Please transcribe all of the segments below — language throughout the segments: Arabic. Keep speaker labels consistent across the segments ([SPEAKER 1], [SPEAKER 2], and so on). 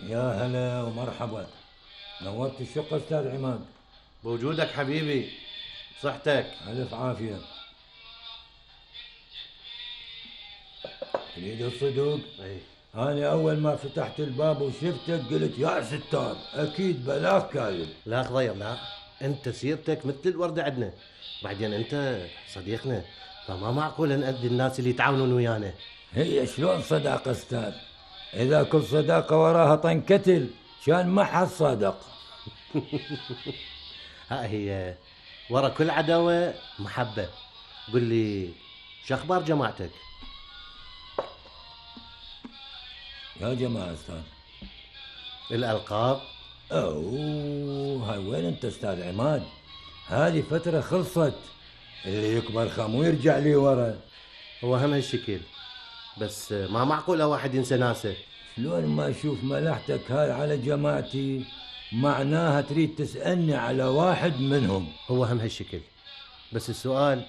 [SPEAKER 1] يا هلا ومرحبا. نورت الشقة استاذ عماد.
[SPEAKER 2] بوجودك حبيبي. صحتك.
[SPEAKER 1] الف عافية. تريد الصدوق؟
[SPEAKER 2] اي.
[SPEAKER 1] أنا أول ما فتحت الباب وشفتك قلت يا ستار أكيد بلاك كاذب.
[SPEAKER 2] لا خضير لا، انت سيرتك مثل الوردة عندنا، بعدين انت صديقنا، فما معقول نأذي الناس اللي يتعاونون ويانا.
[SPEAKER 1] هي شلون صداقة استاذ؟ إذا كل صداقة وراها طنكتل كان ما حد صادق.
[SPEAKER 2] ها هي ورا كل عداوة محبة. قل لي شو أخبار جماعتك؟
[SPEAKER 1] يا جماعة استاذ.
[SPEAKER 2] الألقاب؟
[SPEAKER 1] أوه هاي وين أنت استاذ عماد؟ هذه فترة خلصت، اللي يكبر خم ويرجع لي ورا.
[SPEAKER 2] هو هم هالشكل، بس ما معقول واحد ينسى ناسه.
[SPEAKER 1] شلون ما اشوف ملحتك هاي على جماعتي معناها تريد تسألني على واحد منهم.
[SPEAKER 2] هو هم هالشكل، بس السؤال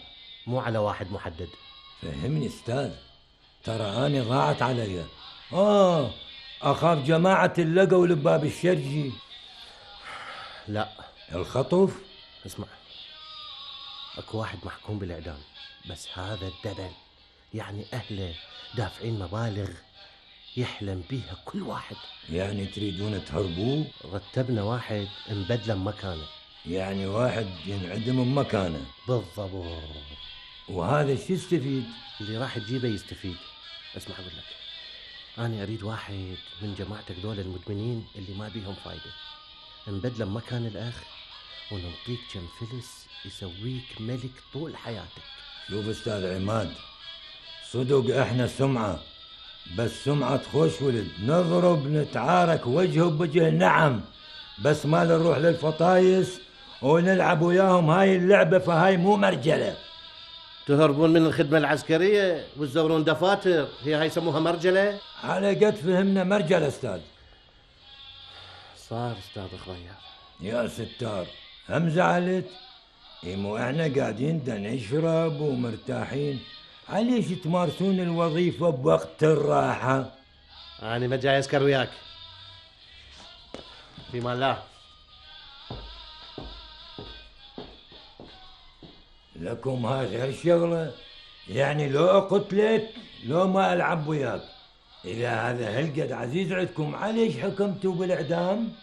[SPEAKER 2] مو على واحد محدد.
[SPEAKER 1] فهمني استاذ، ترى اني ضاعت علي. اخاف جماعة اللقوا لباب الشرجي.
[SPEAKER 2] لا.
[SPEAKER 1] الخطف؟
[SPEAKER 2] اسمع، اكو واحد محكوم بالاعدام، بس هذا الدبل، يعني اهله دافعين مبالغ يحلم بيها كل واحد.
[SPEAKER 1] يعني تريدون تهربوه؟
[SPEAKER 2] رتبنا واحد نبدله بمكانه.
[SPEAKER 1] يعني واحد ينعدم بمكانه؟
[SPEAKER 2] بالضبط.
[SPEAKER 1] وهذا شو يستفيد؟
[SPEAKER 2] اللي راح تجيبه يستفيد. اسمع اقول لك، انا اريد واحد من جماعتك دول المدمنين اللي ما بيهم فايده، نبدله بمكان الاخ ونعطيك كم فلس يسويك ملك طول حياتك.
[SPEAKER 1] شوف استاذ عماد، صدق احنا سمعة، بس سمعة خوش ولد، نضرب نتعارك وجه بوجه نعم، بس ما نروح للفطايس ونلعب وياهم هاي اللعبة، فهاي مو مرجلة.
[SPEAKER 2] تهربون من الخدمة العسكرية وتزورون دفاتر، هاي يسموها مرجلة؟
[SPEAKER 1] على قد فهمنا مرجلة استاذ.
[SPEAKER 2] صار استاذ خضير.
[SPEAKER 1] يا ستار هم زعلت؟ مو احنا قاعدين دا نشرب ومرتاحين، عليش تمارسون الوظيفة بوقت الراحة؟
[SPEAKER 2] أنا ما جاي أسكر وياك. في مال الله.
[SPEAKER 1] لكم هاي غير شغلة، يعني لو أقتلك لو ما ألعب وياك. إذا هذا هالقد عزيز عندكم عليش حكمتوا بالإعدام؟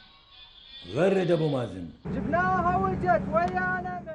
[SPEAKER 1] غرد أبو مازن.
[SPEAKER 3] جبناها وجت ويانا.